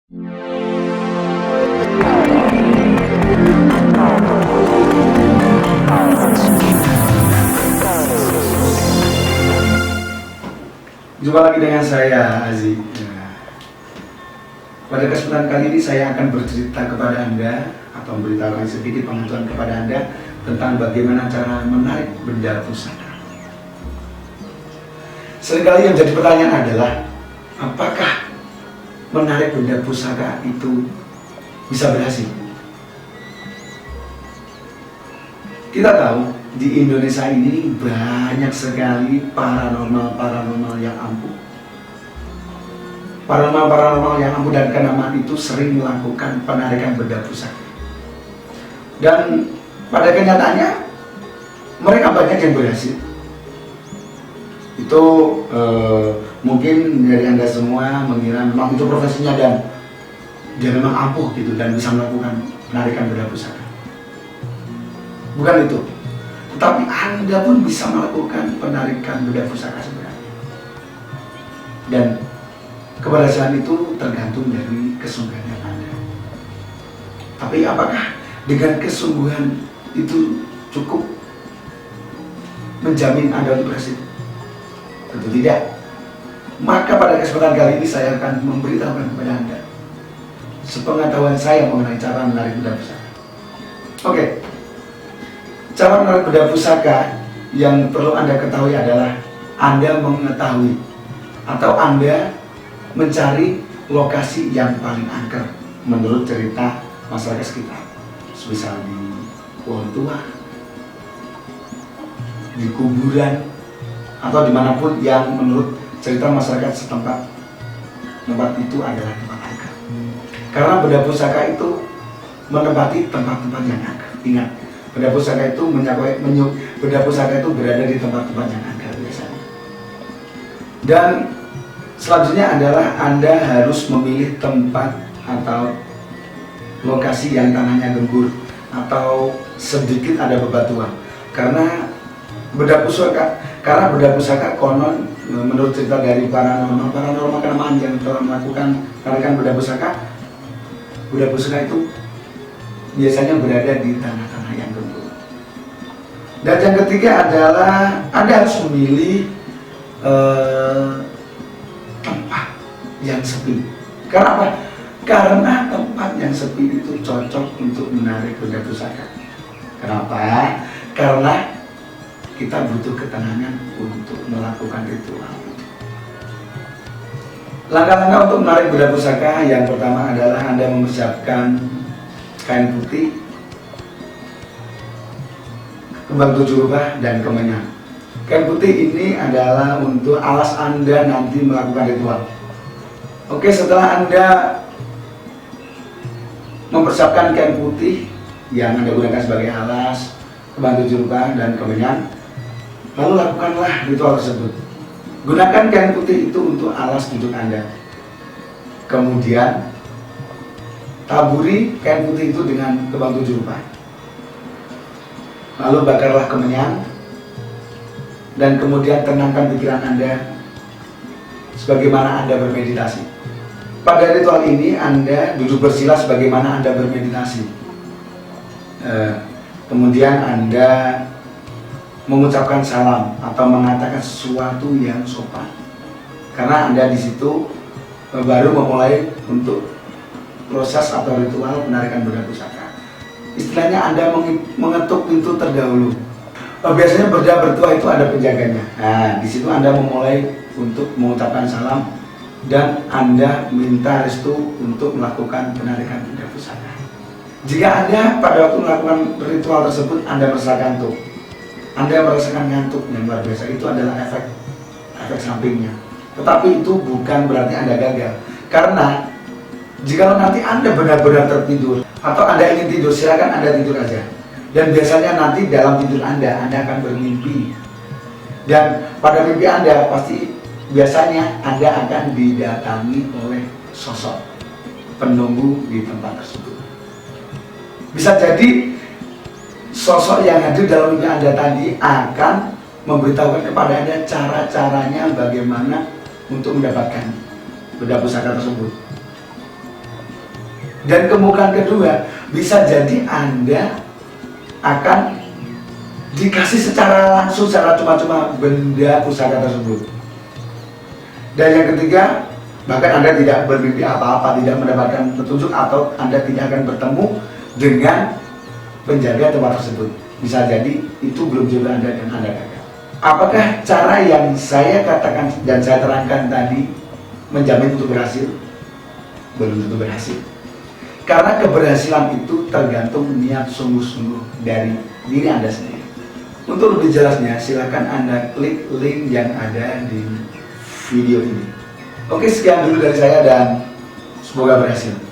Jumpa lagi dengan saya, Aziz. Pada kesempatan kali ini saya akan bercerita kepada Anda atau memberitahukan sedikit pengetahuan kepada Anda tentang bagaimana cara menarik benda pusaka. Seringkali yang jadi pertanyaan adalah, apakah menarik benda pusaka itu bisa berhasil? Kita tahu di Indonesia ini banyak sekali paranormal yang ampuh. Paranormal yang ampuh dan kenamaan itu sering melakukan penarikan benda pusaka. Dan pada kenyataannya mereka banyak yang berhasil. Itu mungkin dari Anda semua mengira memang itu profesinya dan dia memang ampuh gitu dan bisa melakukan penarikan benda pusaka. Bukan itu, tetapi Anda pun bisa melakukan penarikan benda pusaka sebenarnya. Dan keberhasilan itu tergantung dari kesungguhan Anda. Tapi apakah dengan kesungguhan itu cukup menjamin Anda untuk berhasil? Tentu tidak. Maka pada kesempatan kali ini saya akan memberitahukan kepada Anda sepengetahuan saya mengenai cara menarik benda pusaka. Oke. Cara menarik benda pusaka yang perlu Anda ketahui adalah Anda mengetahui atau Anda mencari lokasi yang paling angker menurut cerita masyarakat sekitar, misal di pohon tua, di kuburan, atau dimanapun yang menurut cerita masyarakat setempat, tempat itu adalah tempat angker. Karena benda pusaka itu menempati tempat-tempat yang angker. Ingat, benda pusaka itu benda pusaka itu berada di tempat-tempat yang angker biasanya. Dan selanjutnya adalah Anda harus memilih tempat atau lokasi yang tanahnya gembur atau sedikit ada bebatuan. Karena benda pusaka konon menurut cerita dari paranormal kenamaan yang telah melakukan penarikan benda pusaka itu biasanya berada di tanah-tanah yang gembur. Dan yang ketiga adalah Anda harus memilih tempat yang sepi. Karena apa? Karena tempat yang sepi itu cocok untuk menarik benda pusaka. Kenapa? Karena kita butuh ketenangan untuk melakukan ritual. Langkah-langkah untuk menarik benda pusaka yang pertama adalah Anda mempersiapkan kain putih, kembang tujuh rupa, dan kemenyan. Kain putih ini adalah untuk alas Anda nanti melakukan ritual. Oke, setelah Anda mempersiapkan kain putih yang Anda gunakan sebagai alas, kembang tujuh rupa, dan kemenyan, lalu lakukanlah ritual tersebut. Gunakan kain putih itu untuk alas duduk Anda. Kemudian taburi kain putih itu dengan kembang tujuh rupa. Lalu bakarlah kemenyan. Dan kemudian tenangkan pikiran Anda sebagaimana Anda bermeditasi. Pada ritual ini Anda duduk bersila sebagaimana Anda bermeditasi. Kemudian Anda mengucapkan salam atau mengatakan sesuatu yang sopan. Karena Anda di situ baru memulai untuk proses atau ritual penarikan benda pusaka. Istilahnya Anda mengetuk pintu terdahulu. Biasanya benda bertua itu ada penjaganya. Nah, di situ Anda memulai untuk mengucapkan salam dan Anda minta restu untuk melakukan penarikan benda pusaka. Jika Anda pada waktu melakukan ritual tersebut Anda merasakan ngantuk, Anda merasakan ngantuk yang luar biasa, itu adalah efek sampingnya. Tetapi itu bukan berarti Anda gagal. Karena jika nanti Anda benar-benar tertidur atau Anda ingin tidur, silakan Anda tidur aja. Dan biasanya nanti dalam tidur Anda akan bermimpi. Dan pada mimpi Anda pasti biasanya Anda akan didatangi oleh sosok penunggu di tempat tersebut. Bisa jadi sosok yang hadir dalam mimpi Anda tadi akan memberitahukan kepada Anda cara-caranya bagaimana untuk mendapatkan benda pusaka tersebut. Dan kemungkinan kedua, bisa jadi Anda akan dikasih secara langsung, secara cuma-cuma benda pusaka tersebut. Dan yang ketiga, bahkan Anda tidak bermimpi apa-apa, tidak mendapatkan petunjuk, atau Anda tidak akan bertemu dengan penjaga tempat tersebut. Bisa jadi itu belum jodoh Anda dan Anda gagal. Apakah cara yang saya katakan dan saya terangkan tadi menjamin untuk berhasil? Belum tentu berhasil. Karena keberhasilan itu tergantung niat sungguh-sungguh dari diri Anda sendiri. Untuk lebih jelasnya, silakan Anda klik link yang ada di video ini. Oke, sekian dulu dari saya dan semoga berhasil.